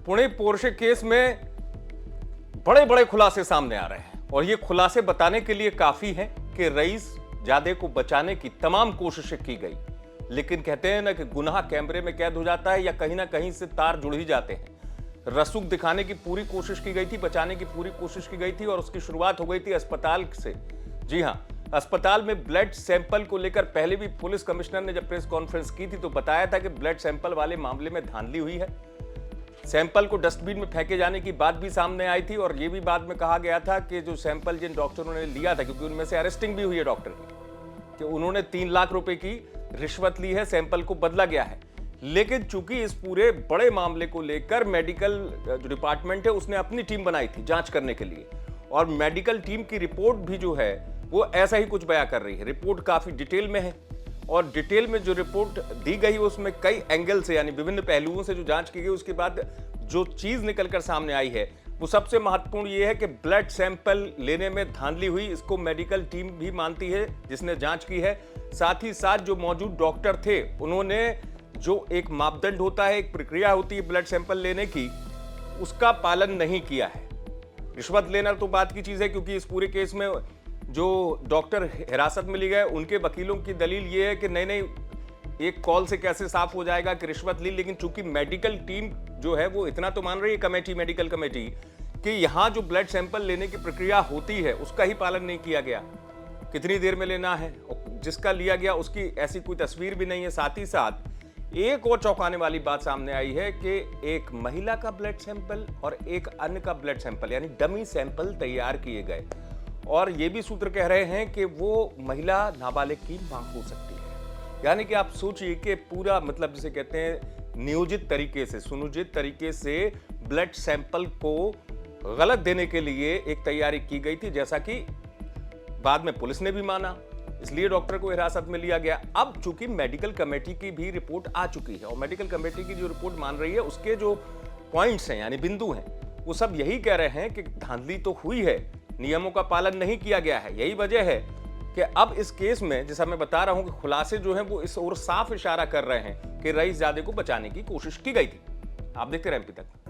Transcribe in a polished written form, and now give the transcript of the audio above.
Pune Porsche case में बड़े बड़े खुलासे सामने आ रहे हैं और ये खुलासे बताने के लिए काफी हैं कि रईस जादे को बचाने की तमाम कोशिशें की गई, लेकिन कहते हैं ना कि गुनाह कैमरे में कैद हो जाता है या कहीं ना कहीं से तार जुड़ ही जाते हैं। रसूख दिखाने की पूरी कोशिश की गई थी, बचाने की पूरी कोशिश की गई थी और उसकी शुरुआत हो गई थी अस्पताल से। जी हां, अस्पताल में ब्लड सैंपल को लेकर पहले भी पुलिस कमिश्नर ने जब प्रेस कॉन्फ्रेंस की थी तो बताया था कि ब्लड सैंपल वाले मामले में धांधली हुई है। सैंपल को डस्टबिन में फेंके जाने की बात भी सामने आई थी और यह भी बाद में कहा गया था कि जो सैंपल जिन डॉक्टरों ने लिया था, क्योंकि उनमें से अरेस्टिंग भी हुई है डॉक्टर की, कि उन्होंने 3 लाख रुपए की रिश्वत ली है, सैंपल को बदला गया है। लेकिन चूंकि इस पूरे बड़े मामले को लेकर मेडिकल जो डिपार्टमेंट है उसने अपनी टीम बनाई थी जांच करने के लिए, और मेडिकल टीम की रिपोर्ट भी जो है वो ऐसा ही कुछ बयां कर रही है। रिपोर्ट काफी डिटेल में है और डिटेल में जो रिपोर्ट दी गई उसमें कई एंगल से यानी विभिन्न पहलुओं से जो जांच की गई, उसके बाद जो चीज निकलकर सामने आई है वो सबसे महत्वपूर्ण ये है कि ब्लड सैंपल लेने में धांधली हुई। इसको मेडिकल टीम भी मानती है जिसने जांच की है। साथ ही साथ जो मौजूद डॉक्टर थे उन्होंने जो एक मापदंड होता है, एक प्रक्रिया होती है ब्लड सैंपल लेने की, उसका पालन नहीं किया है। रिश्वत लेना तो बात की चीज है, क्योंकि इस पूरे केस में जो डॉक्टर हिरासत में लिए गए उनके वकीलों की दलील ये है कि नहीं, एक कॉल से कैसे साफ हो जाएगा कि रिश्वत ली। लेकिन चूंकि मेडिकल टीम जो है वो इतना तो मान रही है, कमेटी, मेडिकल कमेटी, कि यहां जो ब्लड सैंपल लेने की प्रक्रिया होती है उसका ही पालन नहीं किया गया। कितनी देर में लेना है और जिसका लिया गया उसकी ऐसी कोई तस्वीर भी नहीं है। साथ ही साथ एक और चौंकाने वाली बात सामने आई है कि एक महिला का ब्लड सैंपल और एक अन्य का ब्लड सैंपल यानी डमी सैंपल तैयार किए गए, और ये भी सूत्र कह रहे हैं कि वो महिला नाबालिग की मां हो सकती है। यानी कि आप सोचिए कि पूरा मतलब जिसे कहते हैं नियोजित तरीके से, सुनियोजित तरीके से ब्लड सैंपल को गलत देने के लिए एक तैयारी की गई थी, जैसा कि बाद में पुलिस ने भी माना, इसलिए डॉक्टर को हिरासत में लिया गया। अब चूंकि मेडिकल कमेटी की भी रिपोर्ट आ चुकी है और मेडिकल कमेटी की जो रिपोर्ट मान रही है उसके जो पॉइंट्स हैं यानी बिंदु हैं वो सब यही कह रहे हैं कि धांधली तो हुई है, नियमों का पालन नहीं किया गया है। यही वजह है कि अब इस केस में जैसा मैं बता रहा हूं कि खुलासे जो हैं वो इस ओर साफ इशारा कर रहे हैं कि रईस जादे को बचाने की कोशिश की गई थी। आप देखते रहे एमपी तक।